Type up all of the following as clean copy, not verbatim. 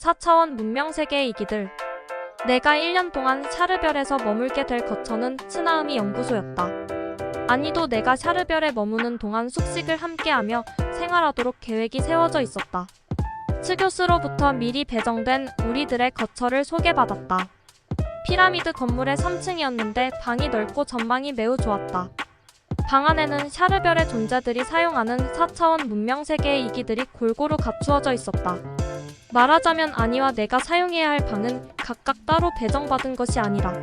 4차원 문명세계의 이기들. 내가 1년 동안 샤르별에서 머물게 될 거처는 츠나음이 연구소였다. 아니도 내가 샤르별에 머무는 동안 숙식을 함께하며 생활하도록 계획이 세워져 있었다. 츠 교수로부터 미리 배정된 우리들의 거처를 소개받았다. 피라미드 건물의 3층이었는데 방이 넓고 전망이 매우 좋았다. 방 안에는 샤르별의 존재들이 사용하는 4차원 문명세계의 이기들이 골고루 갖추어져 있었다. 말하자면 아니와 내가 사용해야 할 방은 각각 따로 배정받은 것이 아니라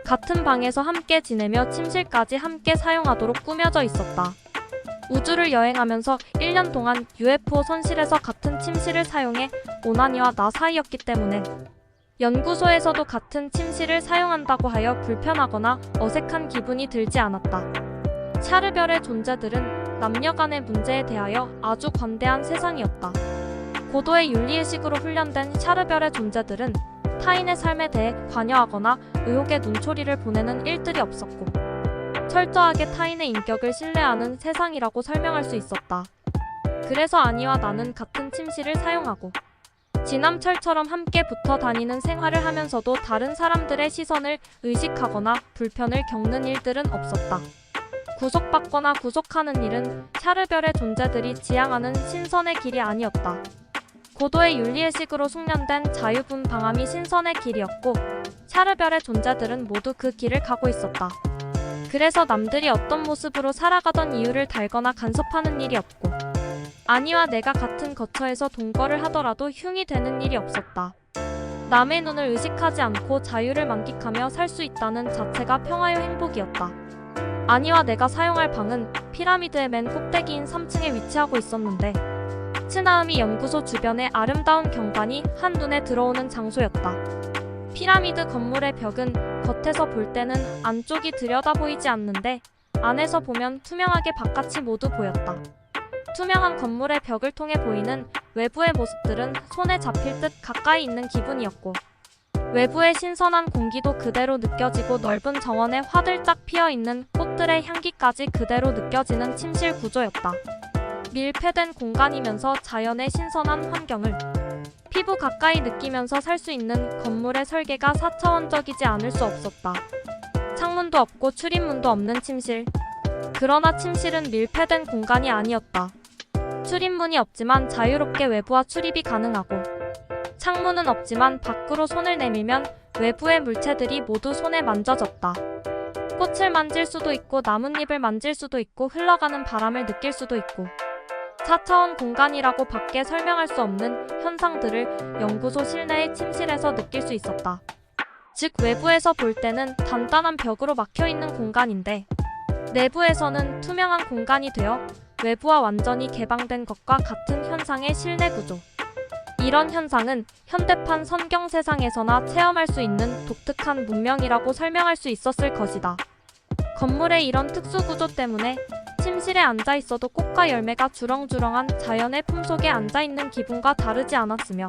같은 방에서 함께 지내며 침실까지 함께 사용하도록 꾸며져 있었다. 우주를 여행하면서 1년 동안 UFO 선실에서 같은 침실을 사용해 오나니와 나 사이였기 때문에 연구소에서도 같은 침실을 사용한다고 하여 불편하거나 어색한 기분이 들지 않았다. 샤르별의 존재들은 남녀 간의 문제에 대하여 아주 관대한 세상이었다. 고도의 윤리의식으로 훈련된 샤르별의 존재들은 타인의 삶에 대해 관여하거나 의혹의 눈초리를 보내는 일들이 없었고 철저하게 타인의 인격을 신뢰하는 세상이라고 설명할 수 있었다. 그래서 아니와 나는 같은 침실을 사용하고 지남철처럼 함께 붙어 다니는 생활을 하면서도 다른 사람들의 시선을 의식하거나 불편을 겪는 일들은 없었다. 구속받거나 구속하는 일은 샤르별의 존재들이 지향하는 신선의 길이 아니었다. 고도의 윤리의식으로 숙련된 자유분방함이 신선의 길이었고 샤르별의 존재들은 모두 그 길을 가고 있었다. 그래서 남들이 어떤 모습으로 살아가던 이유를 달거나 간섭하는 일이 없고 아니와 내가 같은 거처에서 동거를 하더라도 흉이 되는 일이 없었다. 남의 눈을 의식하지 않고 자유를 만끽하며 살 수 있다는 자체가 평화의 행복이었다. 아니와 내가 사용할 방은 피라미드의 맨 꼭대기인 3층에 위치하고 있었는데 츠나음이 연구소 주변의 아름다운 경관이 한눈에 들어오는 장소였다. 피라미드 건물의 벽은 겉에서 볼 때는 안쪽이 들여다보이지 않는데 안에서 보면 투명하게 바깥이 모두 보였다. 투명한 건물의 벽을 통해 보이는 외부의 모습들은 손에 잡힐 듯 가까이 있는 기분이었고 외부의 신선한 공기도 그대로 느껴지고 넓은 정원에 화들짝 피어있는 꽃들의 향기까지 그대로 느껴지는 침실 구조였다. 밀폐된 공간이면서 자연의 신선한 환경을 피부 가까이 느끼면서 살 수 있는 건물의 설계가 4차원적이지 않을 수 없었다. 창문도 없고 출입문도 없는 침실. 그러나 침실은 밀폐된 공간이 아니었다. 출입문이 없지만 자유롭게 외부와 출입이 가능하고 창문은 없지만 밖으로 손을 내밀면 외부의 물체들이 모두 손에 만져졌다. 꽃을 만질 수도 있고 나뭇잎을 만질 수도 있고 흘러가는 바람을 느낄 수도 있고 4차원 공간이라고 밖에 설명할 수 없는 현상들을 연구소 실내의 침실에서 느낄 수 있었다. 즉 외부에서 볼 때는 단단한 벽으로 막혀있는 공간인데 내부에서는 투명한 공간이 되어 외부와 완전히 개방된 것과 같은 현상의 실내 구조. 이런 현상은 현대판 선경 세상에서나 체험할 수 있는 독특한 문명이라고 설명할 수 있었을 것이다. 건물의 이런 특수 구조 때문에 침실에 앉아 있어도 꽃과 열매가 주렁주렁한 자연의 품속에 앉아있는 기분과 다르지 않았으며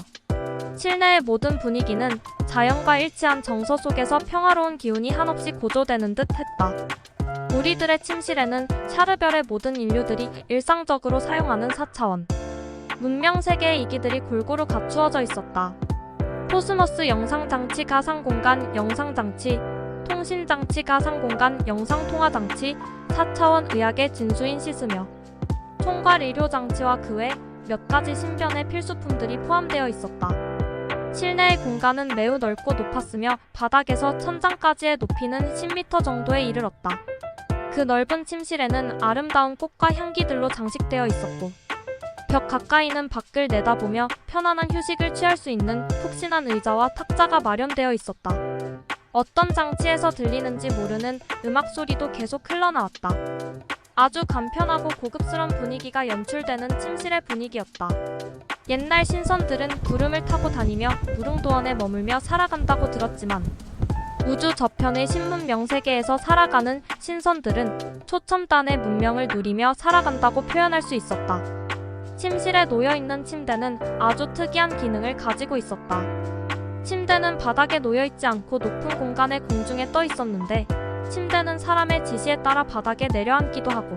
실내의 모든 분위기는 자연과 일치한 정서 속에서 평화로운 기운이 한없이 고조되는 듯 했다. 우리들의 침실에는 샤르별의 모든 인류들이 일상적으로 사용하는 4차원 문명세계의 이기들이 골고루 갖추어져 있었다. 코스모스 영상장치 가상공간 영상장치 통신장치 가상공간 영상통화장치 4차원 의학의 진수인 시스며 총괄 의료장치와 그 외 몇 가지 신변의 필수품들이 포함되어 있었다. 실내의 공간은 매우 넓고 높았으며 바닥에서 천장까지의 높이는 10m 정도에 이르렀다. 그 넓은 침실에는 아름다운 꽃과 향기들로 장식되어 있었고 벽 가까이는 밖을 내다보며 편안한 휴식을 취할 수 있는 푹신한 의자와 탁자가 마련되어 있었다. 어떤 장치에서 들리는지 모르는 음악 소리도 계속 흘러나왔다. 아주 간편하고 고급스러운 분위기가 연출되는 침실의 분위기였다. 옛날 신선들은 구름을 타고 다니며 무릉도원에 머물며 살아간다고 들었지만 우주 저편의 신문 명세계에서 살아가는 신선들은 초첨단의 문명을 누리며 살아간다고 표현할 수 있었다. 침실에 놓여있는 침대는 아주 특이한 기능을 가지고 있었다. 침대는 바닥에 놓여있지 않고 높은 공간의 공중에 떠 있었는데 침대는 사람의 지시에 따라 바닥에 내려앉기도 하고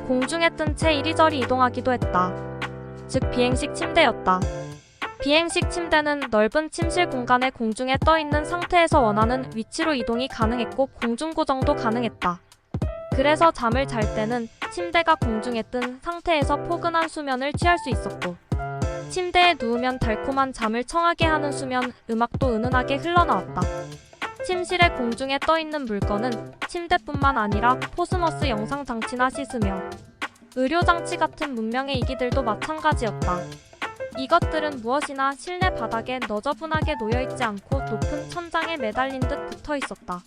공중에 뜬 채 이리저리 이동하기도 했다. 즉 비행식 침대였다. 비행식 침대는 넓은 침실 공간에 공중에 떠 있는 상태에서 원하는 위치로 이동이 가능했고 공중 고정도 가능했다. 그래서 잠을 잘 때는 침대가 공중에 뜬 상태에서 포근한 수면을 취할 수 있었고, 침대에 누우면 달콤한 잠을 청하게 하는 수면 음악도 은은하게 흘러나왔다. 침실에 공중에 떠 있는 물건은 침대뿐만 아니라 포스머스 영상 장치나 시스며 의료 장치 같은 문명의 이기들도 마찬가지였다. 이것들은 무엇이나 실내 바닥에 너저분하게 놓여있지 않고 높은 천장에 매달린 듯 붙어 있었다.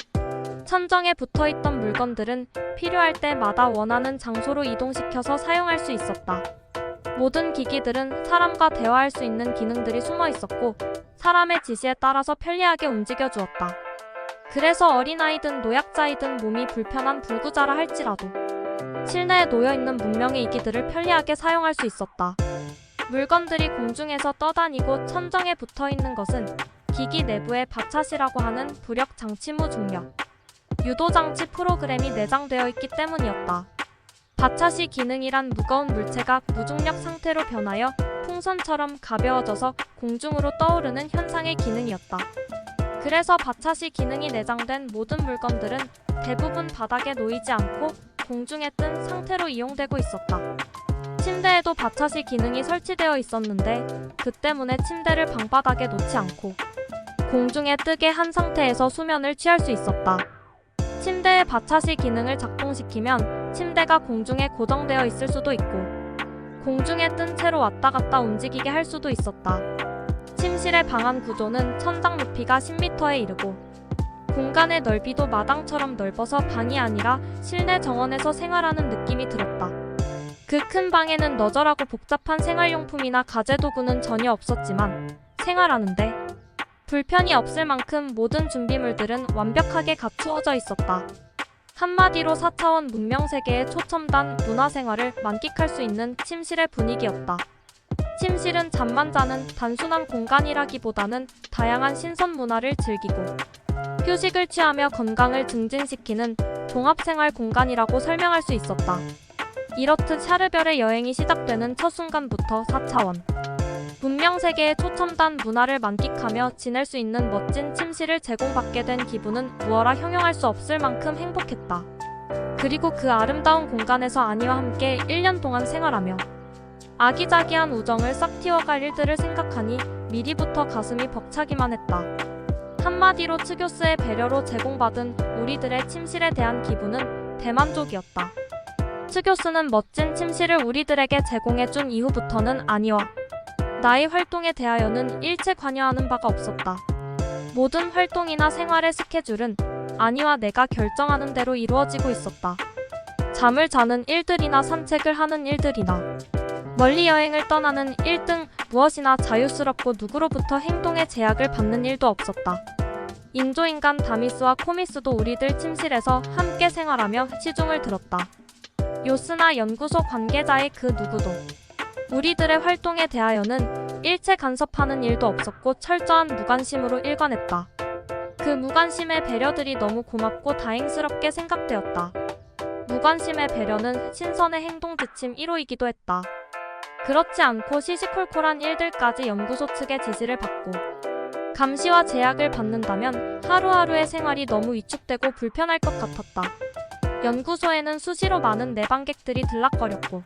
천정에 붙어 있던 물건들은 필요할 때마다 원하는 장소로 이동시켜서 사용할 수 있었다. 모든 기기들은 사람과 대화할 수 있는 기능들이 숨어 있었고, 사람의 지시에 따라서 편리하게 움직여 주었다. 그래서 어린아이든 노약자이든 몸이 불편한 불구자라 할지라도 실내에 놓여있는 문명의 이기들을 편리하게 사용할 수 있었다. 물건들이 공중에서 떠다니고 천정에 붙어있는 것은 기기 내부에 바찻이라고 하는 부력 장치무 중력 유도장치 프로그램이 내장되어 있기 때문이었다. 바찻이 기능이란 무거운 물체가 무중력 상태로 변하여 풍선처럼 가벼워져서 공중으로 떠오르는 현상의 기능이었다. 그래서 바찻이 기능이 내장된 모든 물건들은 대부분 바닥에 놓이지 않고 공중에 뜬 상태로 이용되고 있었다. 침대에도 바찻이 기능이 설치되어 있었는데, 그 때문에 침대를 방바닥에 놓지 않고 공중에 뜨게 한 상태에서 수면을 취할 수 있었다. 침대의 바찻이 기능을 작동시키면 침대가 공중에 고정되어 있을 수도 있고, 공중에 뜬 채로 왔다 갔다 움직이게 할 수도 있었다. 침실의 방안 구조는 천장 높이가 10m에 이르고, 공간의 넓이도 마당처럼 넓어서 방이 아니라 실내 정원에서 생활하는 느낌이 들었다. 그 큰 방에는 너절하고 복잡한 생활용품이나 가재도구는 전혀 없었지만, 생활하는데 불편이 없을 만큼 모든 준비물들은 완벽하게 갖추어져 있었다. 한마디로 4차원 문명세계의 초첨단 문화생활을 만끽할 수 있는 침실의 분위기였다. 침실은 잠만 자는 단순한 공간이라기보다는 다양한 신선 문화를 즐기고 휴식을 취하며 건강을 증진시키는 종합생활 공간이라고 설명할 수 있었다. 이렇듯 샤르별의 여행이 시작되는 첫 순간부터 4차원 문명세계의 초첨단 문화를 만끽하며 지낼 수 있는 멋진 침실을 제공받게 된 기분은 무어라 형용할 수 없을 만큼 행복했다. 그리고 그 아름다운 공간에서 아니와 함께 1년 동안 생활하며 아기자기한 우정을 싹 틔워갈 일들을 생각하니 미리부터 가슴이 벅차기만 했다. 한마디로 츠교스의 배려로 제공받은 우리들의 침실에 대한 기분은 대만족이었다. 츠교스는 멋진 침실을 우리들에게 제공해준 이후부터는 아니와 나의 활동에 대하여는 일체 관여하는 바가 없었다. 모든 활동이나 생활의 스케줄은 아니와 내가 결정하는 대로 이루어지고 있었다. 잠을 자는 일들이나 산책을 하는 일들이나 멀리 여행을 떠나는 일 등 무엇이나 자유스럽고 누구로부터 행동의 제약을 받는 일도 없었다. 인조인간 다미스와 코미스도 우리들 침실에서 함께 생활하며 시중을 들었다. 요스나 연구소 관계자의 그 누구도 우리들의 활동에 대하여는 일체 간섭하는 일도 없었고 철저한 무관심으로 일관했다. 그 무관심의 배려들이 너무 고맙고 다행스럽게 생각되었다. 무관심의 배려는 신선의 행동 지침 1호이기도 했다. 그렇지 않고 시시콜콜한 일들까지 연구소 측의 지시를 받고 감시와 제약을 받는다면 하루하루의 생활이 너무 위축되고 불편할 것 같았다. 연구소에는 수시로 많은 내방객들이 들락거렸고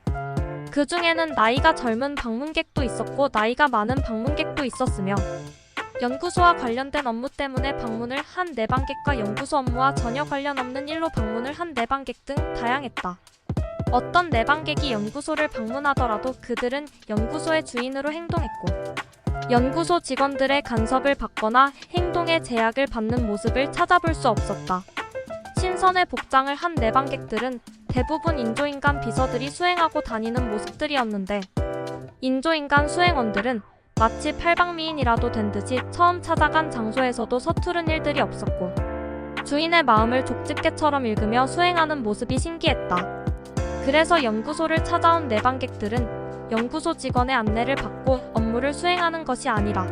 그 중에는 나이가 젊은 방문객도 있었고 나이가 많은 방문객도 있었으며 연구소와 관련된 업무 때문에 방문을 한 내방객과 연구소 업무와 전혀 관련 없는 일로 방문을 한 내방객 등 다양했다. 어떤 내방객이 연구소를 방문하더라도 그들은 연구소의 주인으로 행동했고 연구소 직원들의 간섭을 받거나 행동의 제약을 받는 모습을 찾아볼 수 없었다. 신선의 복장을 한 내방객들은 대부분 인조인간 비서들이 수행하고 다니는 모습들이었는데 인조인간 수행원들은 마치 팔방미인이라도 된 듯이 처음 찾아간 장소에서도 서투른 일들이 없었고 주인의 마음을 족집게처럼 읽으며 수행하는 모습이 신기했다. 그래서 연구소를 찾아온 내방객들은 연구소 직원의 안내를 받고 업무를 수행하는 것이 아니라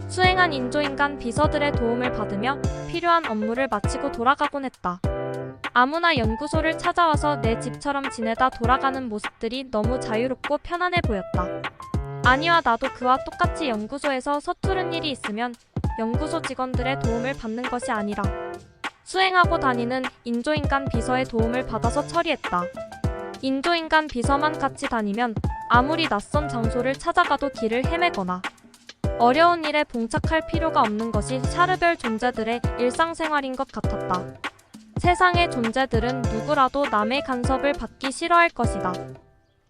수행한 인조인간 비서들의 도움을 받으며 필요한 업무를 마치고 돌아가곤 했다. 아무나 연구소를 찾아와서 내 집처럼 지내다 돌아가는 모습들이 너무 자유롭고 편안해 보였다. 아니와 나도 그와 똑같이 연구소에서 서투른 일이 있으면 연구소 직원들의 도움을 받는 것이 아니라 수행하고 다니는 인조인간 비서의 도움을 받아서 처리했다. 인조인간 비서만 같이 다니면 아무리 낯선 장소를 찾아가도 길을 헤매거나 어려운 일에 봉착할 필요가 없는 것이 샤르별 존재들의 일상생활인 것 같았다. 세상의 존재들은 누구라도 남의 간섭을 받기 싫어할 것이다.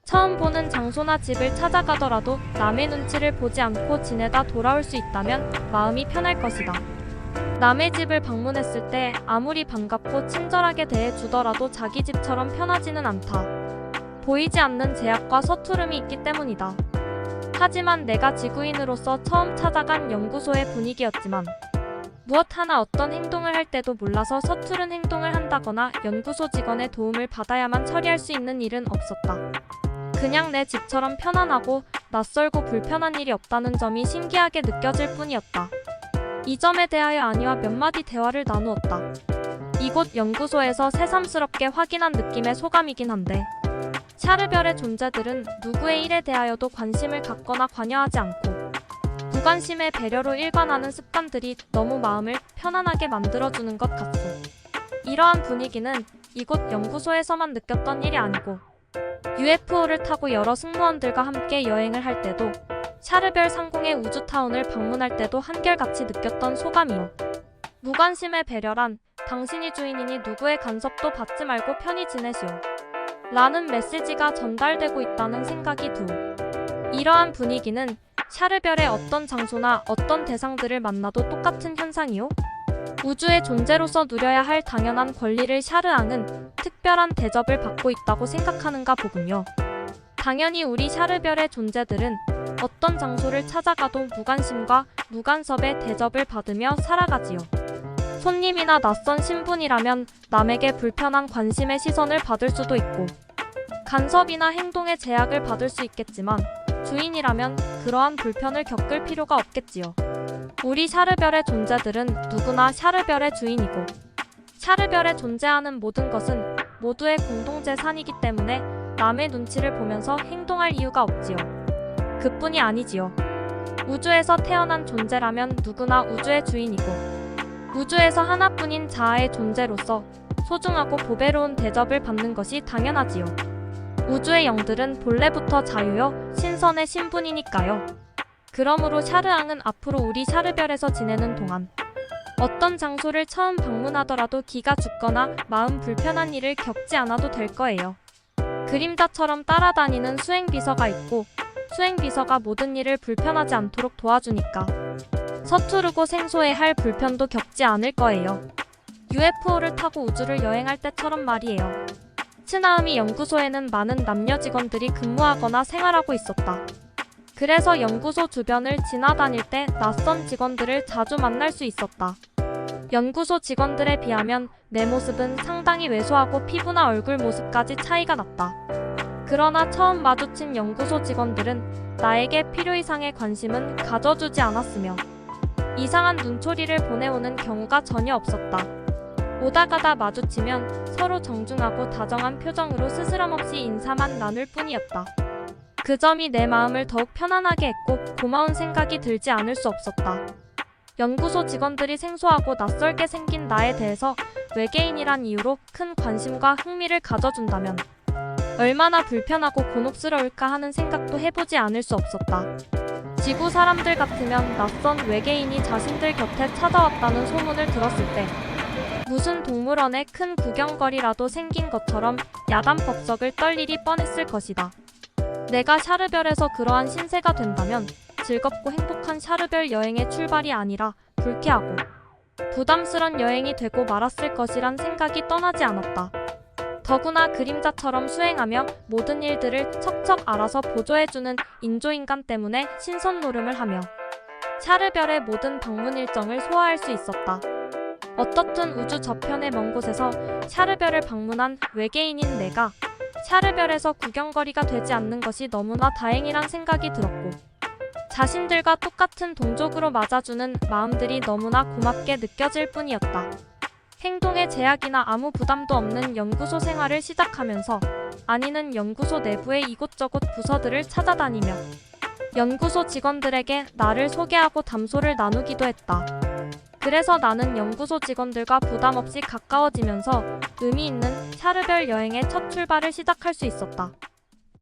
처음 보는 장소나 집을 찾아가더라도 남의 눈치를 보지 않고 지내다 돌아올 수 있다면 마음이 편할 것이다. 남의 집을 방문했을 때 아무리 반갑고 친절하게 대해주더라도 자기 집처럼 편하지는 않다. 보이지 않는 제약과 서투름이 있기 때문이다. 하지만 내가 지구인으로서 처음 찾아간 연구소의 분위기였지만 무엇 하나 어떤 행동을 할 때도 몰라서 서투른 행동을 한다거나 연구소 직원의 도움을 받아야만 처리할 수 있는 일은 없었다. 그냥 내 집처럼 편안하고 낯설고 불편한 일이 없다는 점이 신기하게 느껴질 뿐이었다. 이 점에 대하여 아니와 몇 마디 대화를 나누었다. 이곳 연구소에서 새삼스럽게 확인한 느낌의 소감이긴 한데 샤르별의 존재들은 누구의 일에 대하여도 관심을 갖거나 관여하지 않고 무관심의 배려로 일관하는 습관들이 너무 마음을 편안하게 만들어주는 것 같소. 이러한 분위기는 이곳 연구소에서만 느꼈던 일이 아니고 UFO를 타고 여러 승무원들과 함께 여행을 할 때도 샤르별 상공의 우주타운을 방문할 때도 한결같이 느꼈던 소감이요. 무관심의 배려란 당신이 주인이니 누구의 간섭도 받지 말고 편히 지내시오. 라는 메시지가 전달되고 있다는 생각이 드오. 이러한 분위기는 샤르별의 어떤 장소나 어떤 대상들을 만나도 똑같은 현상이요. 우주의 존재로서 누려야 할 당연한 권리를 샤르앙은 특별한 대접을 받고 있다고 생각하는가 보군요. 당연히 우리 샤르별의 존재들은 어떤 장소를 찾아가도 무관심과 무간섭의 대접을 받으며 살아가지요. 손님이나 낯선 신분이라면 남에게 불편한 관심의 시선을 받을 수도 있고 간섭이나 행동의 제약을 받을 수 있겠지만 주인이라면 그러한 불편을 겪을 필요가 없겠지요. 우리 샤르별의 존재들은 누구나 샤르별의 주인이고 샤르별에 존재하는 모든 것은 모두의 공동재산이기 때문에 남의 눈치를 보면서 행동할 이유가 없지요. 그뿐이 아니지요. 우주에서 태어난 존재라면 누구나 우주의 주인이고 우주에서 하나뿐인 자아의 존재로서 소중하고 보배로운 대접을 받는 것이 당연하지요. 우주의 영들은 본래부터 자유여 신선의 신분이니까요. 그러므로 샤르앙은 앞으로 우리 샤르별에서 지내는 동안 어떤 장소를 처음 방문하더라도 기가 죽거나 마음 불편한 일을 겪지 않아도 될 거예요. 그림자처럼 따라다니는 수행비서가 있고 수행비서가 모든 일을 불편하지 않도록 도와주니까 서투르고 생소해할 불편도 겪지 않을 거예요. UFO를 타고 우주를 여행할 때처럼 말이에요. 츠나우미 연구소에는 많은 남녀 직원들이 근무하거나 생활하고 있었다. 그래서 연구소 주변을 지나다닐 때 낯선 직원들을 자주 만날 수 있었다. 연구소 직원들에 비하면 내 모습은 상당히 왜소하고 피부나 얼굴 모습까지 차이가 났다. 그러나 처음 마주친 연구소 직원들은 나에게 필요 이상의 관심은 가져주지 않았으며 이상한 눈초리를 보내오는 경우가 전혀 없었다. 오다 가다 마주치면 서로 정중하고 다정한 표정으로 스스럼없이 인사만 나눌 뿐이었다. 그 점이 내 마음을 더욱 편안하게 했고 고마운 생각이 들지 않을 수 없었다. 연구소 직원들이 생소하고 낯설게 생긴 나에 대해서 외계인이란 이유로 큰 관심과 흥미를 가져준다면 얼마나 불편하고 곤혹스러울까 하는 생각도 해보지 않을 수 없었다. 지구 사람들 같으면 낯선 외계인이 자신들 곁에 찾아왔다는 소문을 들었을 때 무슨 동물원에 큰 구경거리라도 생긴 것처럼 야단법석을 떨 일이 뻔했을 것이다. 내가 샤르별에서 그러한 신세가 된다면 즐겁고 행복한 샤르별 여행의 출발이 아니라 불쾌하고 부담스런 여행이 되고 말았을 것이란 생각이 떠나지 않았다. 더구나 그림자처럼 수행하며 모든 일들을 척척 알아서 보조해주는 인조인간 때문에 신선노름을 하며 샤르별의 모든 방문 일정을 소화할 수 있었다. 어떻든 우주 저편의 먼 곳에서 샤르별을 방문한 외계인인 내가 샤르별에서 구경거리가 되지 않는 것이 너무나 다행이란 생각이 들었고 자신들과 똑같은 동족으로 맞아주는 마음들이 너무나 고맙게 느껴질 뿐이었다. 행동에 제약이나 아무 부담도 없는 연구소 생활을 시작하면서 아니는 연구소 내부의 이곳저곳 부서들을 찾아다니며 연구소 직원들에게 나를 소개하고 담소를 나누기도 했다. 그래서 나는 연구소 직원들과 부담 없이 가까워지면서 의미 있는 샤르별 여행의 첫 출발을 시작할 수 있었다.